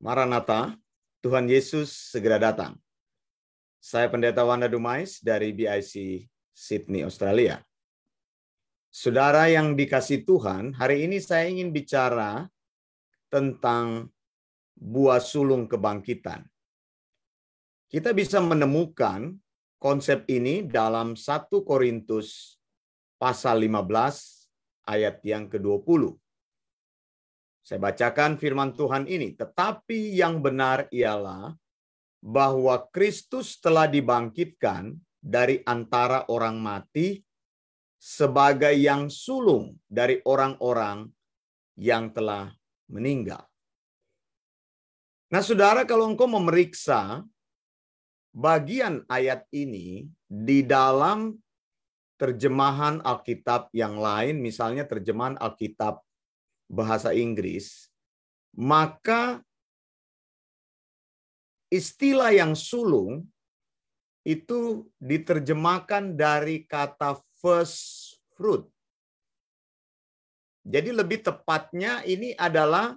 Maranatha, Tuhan Yesus segera datang. Saya Pendeta Wanda Dumais dari BIC Sydney, Australia. Saudara yang dikasihi Tuhan, hari ini saya ingin bicara tentang buah sulung kebangkitan. Kita bisa menemukan konsep ini dalam 1 Korintus pasal 15 ayat yang ke-20. Saya bacakan firman Tuhan ini. Tetapi yang benar ialah bahwa Kristus telah dibangkitkan dari antara orang mati sebagai yang sulung dari orang-orang yang telah meninggal. Nah, saudara, kalau engkau memeriksa bagian ayat ini di dalam terjemahan Alkitab yang lain, misalnya terjemahan Alkitab bahasa Inggris, maka istilah yang sulung itu diterjemahkan dari kata first fruit. Jadi lebih tepatnya ini adalah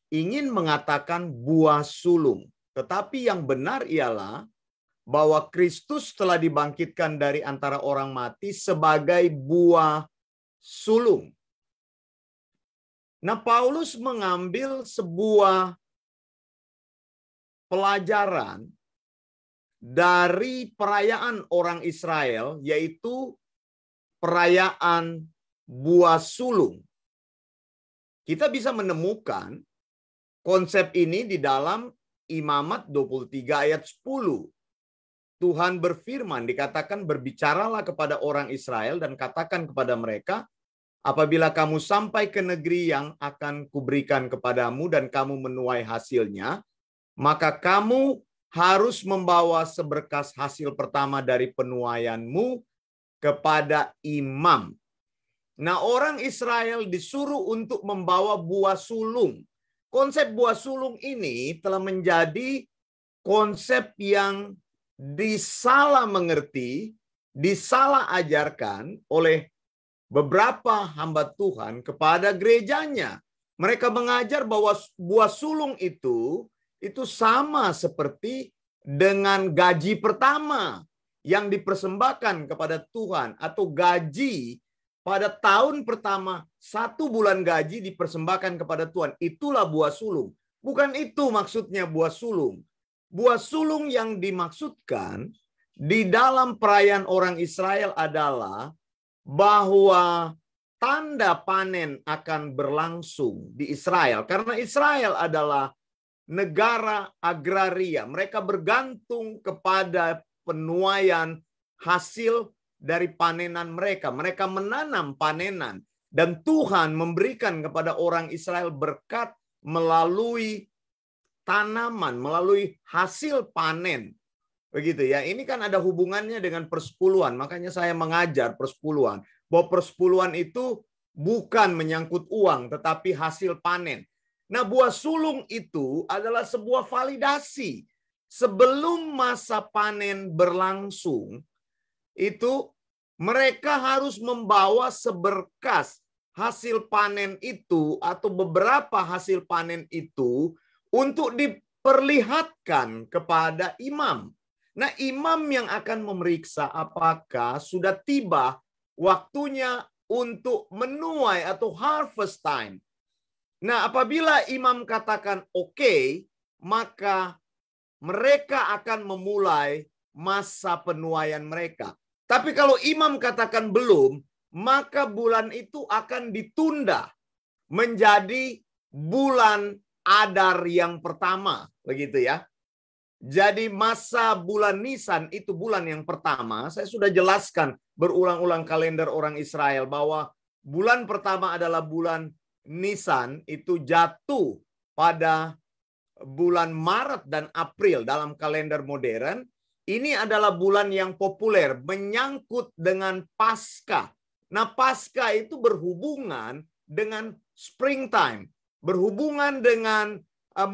ingin mengatakan buah sulung. Tetapi yang benar ialah bahwa Kristus telah dibangkitkan dari antara orang mati sebagai buah sulung. Nah, Paulus mengambil sebuah pelajaran dari perayaan orang Israel, yaitu perayaan buah sulung. Kita bisa menemukan konsep ini di dalam Imamat 23 ayat 10. Tuhan berfirman, dikatakan berbicaralah kepada orang Israel dan katakan kepada mereka, apabila kamu sampai ke negeri yang akan kuberikan kepadamu dan kamu menuai hasilnya, maka kamu harus membawa seberkas hasil pertama dari penuaianmu kepada imam. Nah, orang Israel disuruh untuk membawa buah sulung. Konsep buah sulung ini telah menjadi konsep yang disalah mengerti, disalah ajarkan oleh beberapa hamba Tuhan kepada gerejanya. Mereka mengajar bahwa buah sulung itu sama seperti dengan gaji pertama yang dipersembahkan kepada Tuhan, atau gaji pada tahun pertama, 1 bulan gaji dipersembahkan kepada Tuhan. Itulah buah sulung. Bukan itu maksudnya buah sulung. Buah sulung yang dimaksudkan di dalam perayaan orang Israel adalah bahwa tanda panen akan berlangsung di Israel. Karena Israel adalah negara agraria. Mereka bergantung kepada penuaian hasil dari panenan mereka. Mereka menanam panenan. Dan Tuhan memberikan kepada orang Israel berkat melalui tanaman, melalui hasil panen. Begitu ya. Ini kan ada hubungannya dengan persepuluhan. Makanya saya mengajar persepuluhan. Bahwa persepuluhan itu bukan menyangkut uang, tetapi hasil panen. Nah, buah sulung itu adalah sebuah validasi. Sebelum masa panen berlangsung, itu mereka harus membawa seberkas hasil panen itu atau beberapa hasil panen itu untuk diperlihatkan kepada imam. Nah, imam yang akan memeriksa apakah sudah tiba waktunya untuk menuai atau harvest time. Nah, apabila imam katakan oke, maka mereka akan memulai masa penuaian mereka. Tapi kalau imam katakan belum, maka bulan itu akan ditunda menjadi bulan Adar yang pertama, begitu ya. Jadi masa bulan Nisan itu bulan yang pertama. Saya sudah jelaskan berulang-ulang kalender orang Israel bahwa bulan pertama adalah bulan Nisan, itu jatuh pada bulan Maret dan April dalam kalender modern. Ini adalah bulan yang populer, menyangkut dengan Paskah. Nah, Paskah itu berhubungan dengan springtime, berhubungan dengan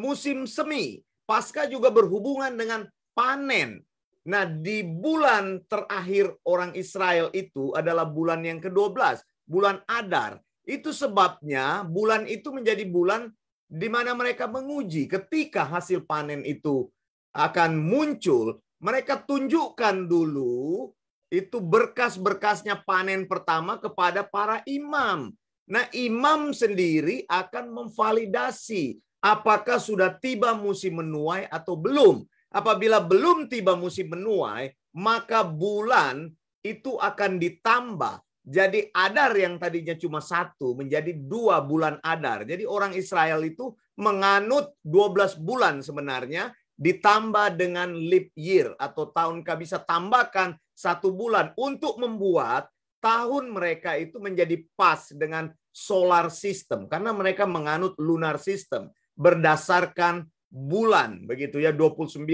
musim semi. Paskah juga berhubungan dengan panen. Nah, di bulan terakhir orang Israel itu adalah bulan yang ke-12, bulan Adar. Itu sebabnya bulan itu menjadi bulan di mana mereka menguji ketika hasil panen itu akan muncul, mereka tunjukkan dulu itu berkas-berkasnya panen pertama kepada para imam. Nah, imam sendiri akan memvalidasi apakah sudah tiba musim menuai atau belum. Apabila belum tiba musim menuai, maka bulan itu akan ditambah. Jadi Adar yang tadinya cuma 1 menjadi 2 bulan Adar. Jadi orang Israel itu menganut 12 bulan sebenarnya ditambah dengan leap year atau tahun bisa tambahkan 1 bulan untuk membuat tahun mereka itu menjadi pas dengan solar system karena mereka menganut lunar system berdasarkan bulan begitu ya, 29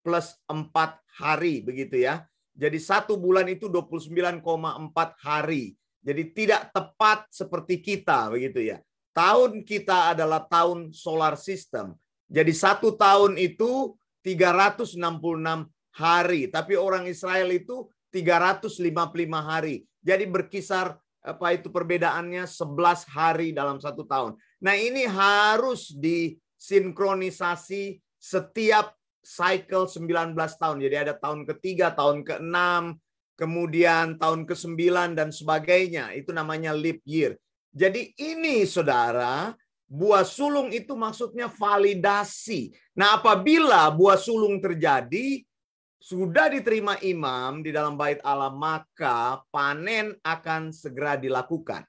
plus 4 hari begitu ya. Jadi 1 bulan itu 29,4 hari. Jadi tidak tepat seperti kita begitu ya. Tahun kita adalah tahun solar system. Jadi 1 tahun itu 366 hari, tapi orang Israel itu 355 hari. Jadi berkisar apa itu perbedaannya 11 hari dalam 1 tahun. Nah, ini harus disinkronisasi setiap cycle 19 tahun. Jadi ada tahun ke-3, tahun ke-6, kemudian tahun ke-9 dan sebagainya. Itu namanya leap year. Jadi ini saudara, buah sulung itu maksudnya validasi. Nah, apabila buah sulung terjadi, sudah diterima imam di dalam bait Allah, maka panen akan segera dilakukan.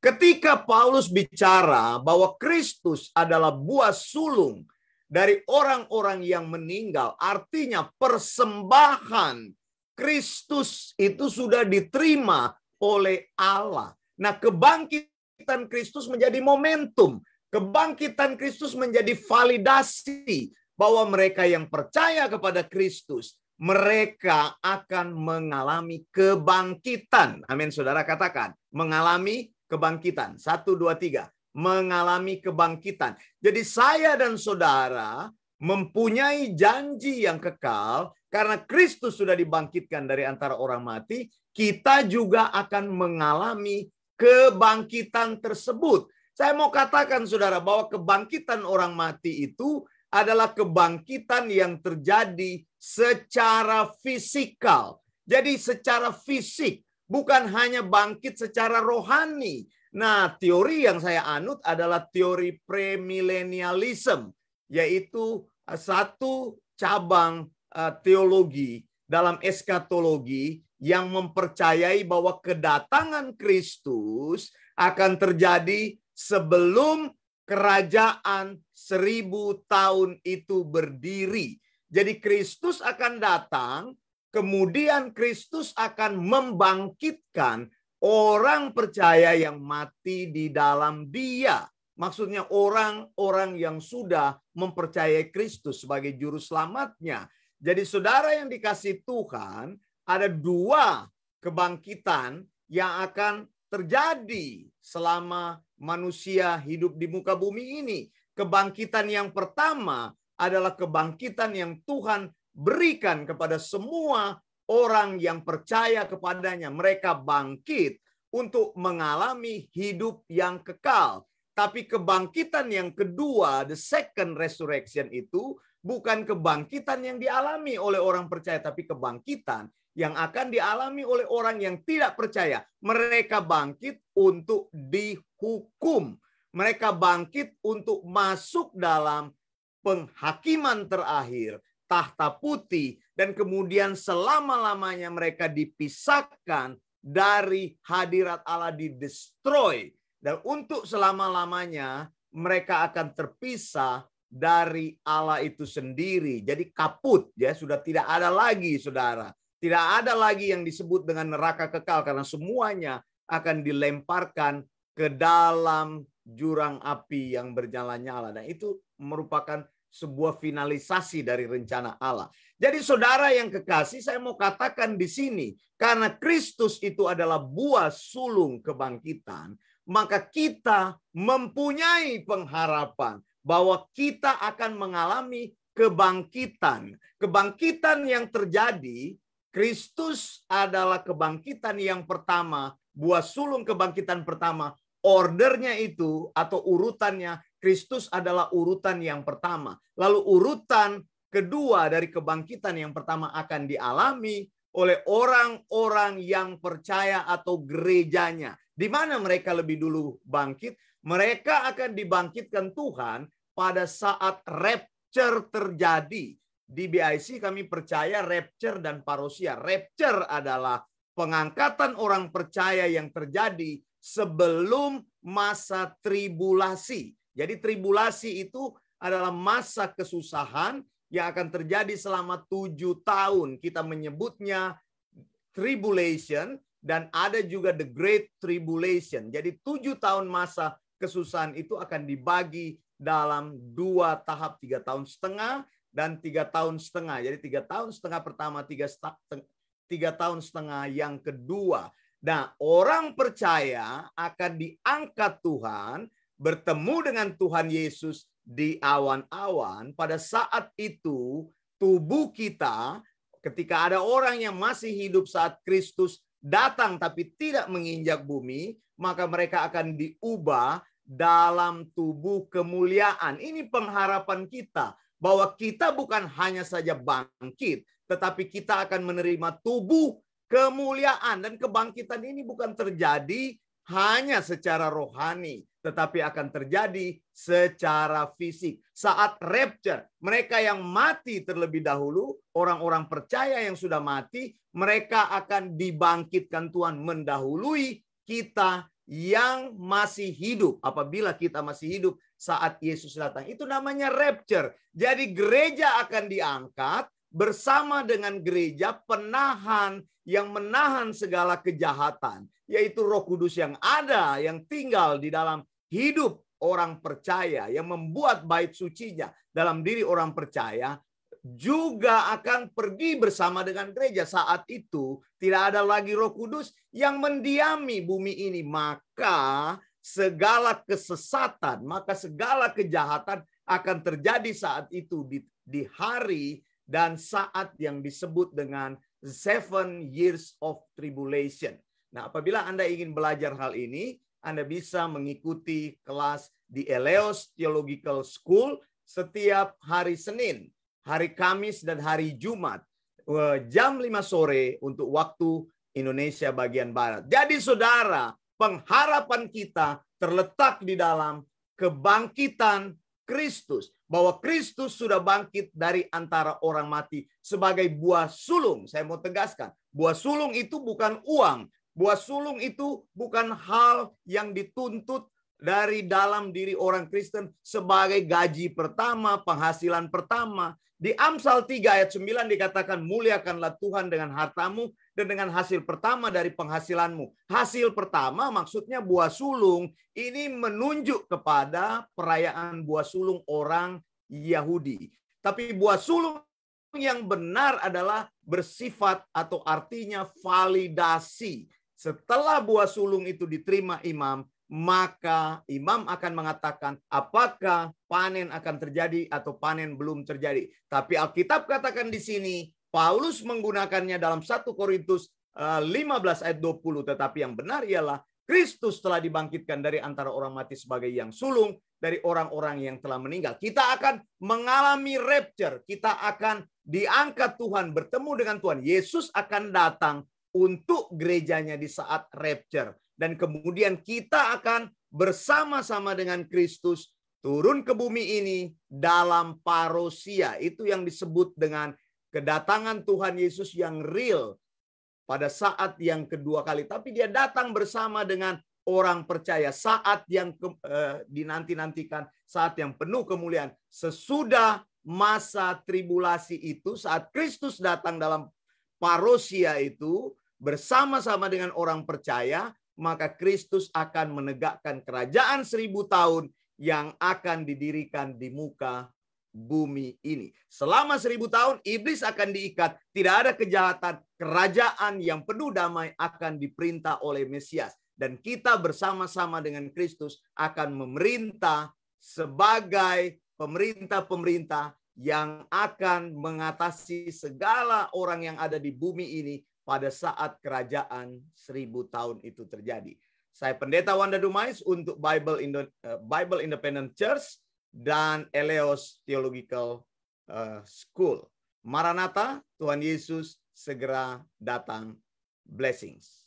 Ketika Paulus bicara bahwa Kristus adalah buah sulung dari orang-orang yang meninggal, artinya persembahan Kristus itu sudah diterima oleh Allah. Nah, kebangkitan Kristus menjadi momentum. Kebangkitan Kristus menjadi validasi bahwa mereka yang percaya kepada Kristus, mereka akan mengalami kebangkitan. Amin, saudara, katakan. Mengalami kebangkitan. 1, 2, 3. Mengalami kebangkitan. Jadi saya dan saudara mempunyai janji yang kekal karena Kristus sudah dibangkitkan dari antara orang mati. Kita juga akan mengalami kebangkitan tersebut. Saya mau katakan saudara bahwa kebangkitan orang mati itu adalah kebangkitan yang terjadi secara fisikal. Jadi secara fisik, bukan hanya bangkit secara rohani. Nah, teori yang saya anut adalah teori premilenialism, yaitu satu cabang teologi dalam eskatologi yang mempercayai bahwa kedatangan Kristus akan terjadi sebelum kerajaan 1000 tahun itu berdiri. Jadi Kristus akan datang, kemudian Kristus akan membangkitkan orang percaya yang mati di dalam Dia. Maksudnya orang-orang yang sudah mempercayai Kristus sebagai juru selamatnya. Jadi saudara yang dikasihi Tuhan, ada 2 kebangkitan yang akan terjadi selama manusia hidup di muka bumi ini. Kebangkitan yang pertama adalah kebangkitan yang Tuhan berikan kepada semua orang yang percaya kepadanya. Mereka bangkit untuk mengalami hidup yang kekal. Tapi kebangkitan yang kedua, the second resurrection itu bukan kebangkitan yang dialami oleh orang percaya, tapi kebangkitan yang akan dialami oleh orang yang tidak percaya. Mereka bangkit untuk dihukum. Mereka bangkit untuk masuk dalam penghakiman terakhir, tahta putih, dan kemudian selama-lamanya mereka dipisahkan dari hadirat Allah, di-destroy. Dan untuk selama-lamanya mereka akan terpisah dari Allah itu sendiri. Jadi kaput, ya, sudah tidak ada lagi, saudara. Tidak ada lagi yang disebut dengan neraka kekal karena semuanya akan dilemparkan ke dalam jurang api yang bernyala-nyala. Dan itu merupakan sebuah finalisasi dari rencana Allah. Jadi saudara yang kekasih, saya mau katakan di sini, karena Kristus itu adalah buah sulung kebangkitan, maka kita mempunyai pengharapan bahwa kita akan mengalami kebangkitan. Kebangkitan yang terjadi, Kristus adalah kebangkitan yang pertama, buah sulung kebangkitan pertama. Ordernya itu atau urutannya, Kristus adalah urutan yang pertama. Lalu urutan kedua dari kebangkitan yang pertama akan dialami oleh orang-orang yang percaya atau gerejanya. Di mana mereka lebih dulu bangkit? Mereka akan dibangkitkan Tuhan pada saat rapture terjadi. Di BIC kami percaya rapture dan parousia. Rapture adalah pengangkatan orang percaya yang terjadi sebelum masa tribulasi. Jadi tribulasi itu adalah masa kesusahan yang akan terjadi selama 7 tahun. Kita menyebutnya tribulation dan ada juga the great tribulation. Jadi 7 tahun masa kesusahan itu akan dibagi dalam 2 tahap, 3 tahun setengah dan 3 tahun setengah. Jadi 3 tahun setengah pertama, 3 tahun setengah yang kedua. Nah, orang percaya akan diangkat Tuhan, bertemu dengan Tuhan Yesus di awan-awan. Pada saat itu, tubuh kita, ketika ada orang yang masih hidup saat Kristus datang tapi tidak menginjak bumi, maka mereka akan diubah dalam tubuh kemuliaan. Ini pengharapan kita, bahwa kita bukan hanya saja bangkit, tetapi kita akan menerima tubuh kemuliaan. Dan kebangkitan ini bukan terjadi hanya secara rohani, tetapi akan terjadi secara fisik. Saat rapture, mereka yang mati terlebih dahulu, orang-orang percaya yang sudah mati, mereka akan dibangkitkan Tuhan mendahului kita yang masih hidup. Apabila kita masih hidup saat Yesus datang, itu namanya rapture. Jadi gereja akan diangkat bersama dengan gereja penahan yang menahan segala kejahatan, yaitu Roh Kudus yang ada, yang tinggal di dalam hidup orang percaya, yang membuat bait sucinya dalam diri orang percaya, juga akan pergi bersama dengan gereja. Saat itu tidak ada lagi Roh Kudus yang mendiami bumi ini, maka segala kesesatan, maka segala kejahatan akan terjadi saat itu di hari dan saat yang disebut dengan 7 years of tribulation. Nah, apabila Anda ingin belajar hal ini, Anda bisa mengikuti kelas di Eleos Theological School setiap hari Senin, hari Kamis, dan hari Jumat, jam 5 sore untuk waktu Indonesia bagian Barat. Jadi saudara, pengharapan kita terletak di dalam kebangkitan Kristus. Bahwa Kristus sudah bangkit dari antara orang mati sebagai buah sulung. Saya mau tegaskan, buah sulung itu bukan uang. Buah sulung itu bukan hal yang dituntut dari dalam diri orang Kristen sebagai gaji pertama, penghasilan pertama. Di Amsal 3 ayat 9 dikatakan, muliakanlah Tuhan dengan hartamu dan dengan hasil pertama dari penghasilanmu. Hasil pertama maksudnya buah sulung. Ini menunjuk kepada perayaan buah sulung orang Yahudi. Tapi buah sulung yang benar adalah bersifat atau artinya validasi. Setelah buah sulung itu diterima imam, maka imam akan mengatakan apakah panen akan terjadi atau panen belum terjadi. Tapi Alkitab katakan di sini, Paulus menggunakannya dalam 1 Korintus 15 ayat 20. Tetapi yang benar ialah Kristus telah dibangkitkan dari antara orang mati sebagai yang sulung dari orang-orang yang telah meninggal. Kita akan mengalami rapture. Kita akan diangkat Tuhan, bertemu dengan Tuhan. Yesus akan datang untuk gerejanya di saat rapture. Dan kemudian kita akan bersama-sama dengan Kristus turun ke bumi ini dalam parousia. Itu yang disebut dengan kedatangan Tuhan Yesus yang real pada saat yang kedua kali. Tapi dia datang bersama dengan orang percaya. Saat yang dinanti-nantikan, saat yang penuh kemuliaan. Sesudah masa tribulasi itu, saat Kristus datang dalam parousia itu, bersama-sama dengan orang percaya, maka Kristus akan menegakkan kerajaan 1000 tahun yang akan didirikan di muka bumi ini. Selama 1000 tahun, iblis akan diikat. Tidak ada kejahatan. Kerajaan yang penuh damai akan diperintah oleh Mesias. Dan kita bersama-sama dengan Kristus akan memerintah sebagai pemerintah-pemerintah yang akan mengatasi segala orang yang ada di bumi ini pada saat kerajaan 1000 tahun itu terjadi. Saya Pendeta Wanda Dumais untuk Bible Independent Church dan Eleos Theological School. Maranatha, Tuhan Yesus segera datang. Blessings.